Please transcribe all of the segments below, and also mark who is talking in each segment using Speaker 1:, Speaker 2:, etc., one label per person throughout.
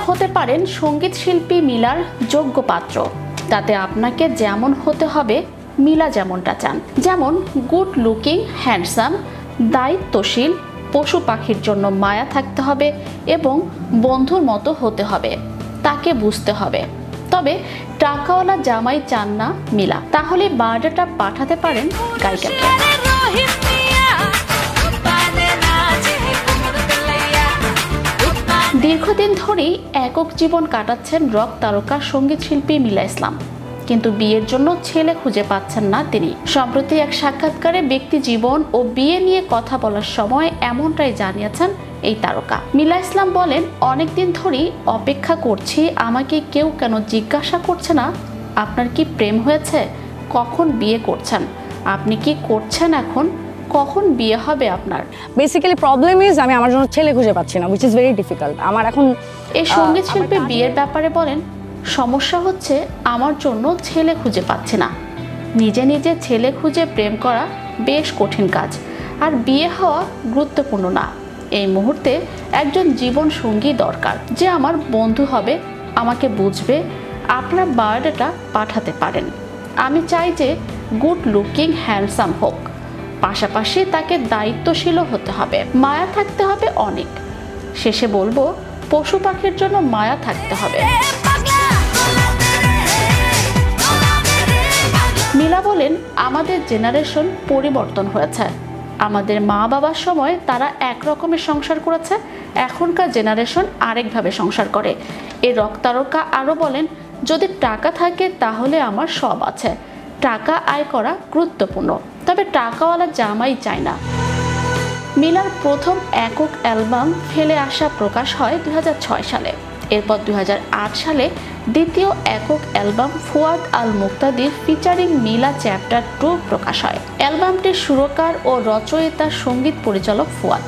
Speaker 1: হতে পারেন সঙ্গীত শিল্পী মিলার যোগ্য পাত্র। তাতে আপনাকে যেমন হতে হবে মিলা যেমনটা চান, যেমন গুড লুকিং, হ্যান্ডসাম, দায়িত্বশীল, পশু পাখির জন্য মায়া থাকতে হবে এবং বন্ধুর মতো হতে হবে, তাকে বুঝতে হবে। তবে টাকাওয়ালা জামাই চান না মিলা, তাহলে বায়োডাটা পাঠাতে পারেন গায়িকাকে। দীর্ঘদিন ধরেই একক জীবন কাটাচ্ছেন রক তারকা সঙ্গীত শিল্পী মিলা ইসলাম, কিন্তু বিয়ের জন্য ছেলে খুঁজে পাচ্ছেন না তিনি। সম্প্রতি এক সাক্ষাৎকারে ব্যক্তি জীবন ও বিয়ে নিয়ে কথা বলার সময় এমনটাই জানিয়েছেন এই তারকা। মিলা ইসলাম বলেন, অনেকদিন ধরেই অপেক্ষা করছি, আমাকে কেউ কেন জিজ্ঞাসা করছে না আপনার কি প্রেম হয়েছে, কখন বিয়ে করছেন, আপনি কি করছেন এখন, কখন বিয়ে হবে আপনার।
Speaker 2: বেসিক্যালি প্রবলেম ইজ আমি আমার জন্য ছেলে খুঁজে পাচ্ছি না, হুইচ ইজ ভেরি ডিফিকাল্ট। আমার এখন
Speaker 1: এই সঙ্গীত শিল্পী বিয়ের ব্যাপারে বলেন, সমস্যা হচ্ছে আমার জন্য ছেলে খুঁজে পাচ্ছি না। নিজে নিজে ছেলে খুঁজে প্রেম করা বেশ কঠিন কাজ, আর বিয়ে হওয়া গুরুত্বপূর্ণ না। এই মুহূর্তে একজন জীবন সঙ্গী দরকার, যে আমার বন্ধু হবে, আমাকে বুঝবে। আপনার বায়োডাটা পাঠাতে পারেন। আমি চাই যে গুড লুকিং, হ্যান্ডসাম হোক, পাশাপাশি তাকে দায়িত্বশীলও হতে হবে, মায়া থাকতে হবে অনেক। শেষে বলবো, পশু পাখির জন্য মায়া থাকতে হবে। মিলা বলেন, আমাদের জেনারেশন পরিবর্তন হয়েছে। আমাদের মা বাবার সময় তারা এক রকমের সংসার করেছে, এখনকার জেনারেশন আরেকভাবে সংসার করে। এই রক তারকা আরও বলেন, যদি টাকা থাকে তাহলে আমার সব আছে। টাকা আয় করা গুরুত্বপূর্ণ, তবে টাকাওয়ালা জামাই চাই না। মিলার প্রথম একক অ্যালবাম ফেলে আসা প্রকাশ হয় 2006 সালে। এরপর 2008 সালে দ্বিতীয় একক অ্যালবাম ফুয়াদ আল মুক্তাদির ফিচারিং মিলা চ্যাপ্টার 2 প্রকাশ হয়। অ্যালবামটির সুরকার ও রচয়িতা সঙ্গীত পরিচালক ফুয়াদ।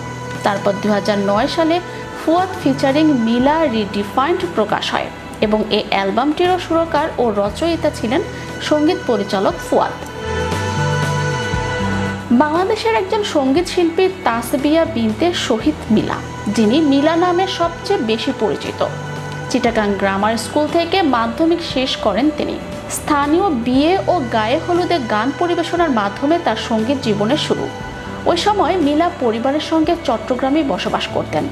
Speaker 1: তারপর 2009 সালে ফুয়াদ ফিচারিং মিলা রিডিফাইন্ড প্রকাশ হয় এবং এই অ্যালবামটিরও সুরকার ও রচয়িতা ছিলেন সঙ্গীত পরিচালক ফুয়াদ। বাংলাদেশের একজন সঙ্গীত শিল্পী তাসবিয়া বিনতে শহীদ মিলা, যিনি মিলা নামে সবচেয়ে বেশি পরিচিত। চিটাগাং গ্রামার স্কুল থেকে মাধ্যমিক শেষ করেন তিনি। স্থানীয় বিয়ে ও গায়ে হলুদে গান পরিবেশনার মাধ্যমে তার সঙ্গীত জীবনের শুরু। ওই সময় মিলা পরিবারের সঙ্গে চট্টগ্রামে বসবাস করতেন।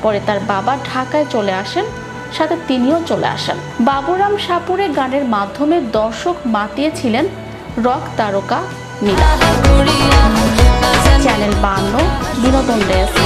Speaker 1: পরে তার বাবা ঢাকায় চলে আসেন, সাথে তিনিও চলে আসেন। বাবুরাম সাপুরে গানের মাধ্যমে দর্শক মাতিয়েছিলেন রক তারকা মিলা। চ্যানেল 52 বিনোদন ডেস্ক।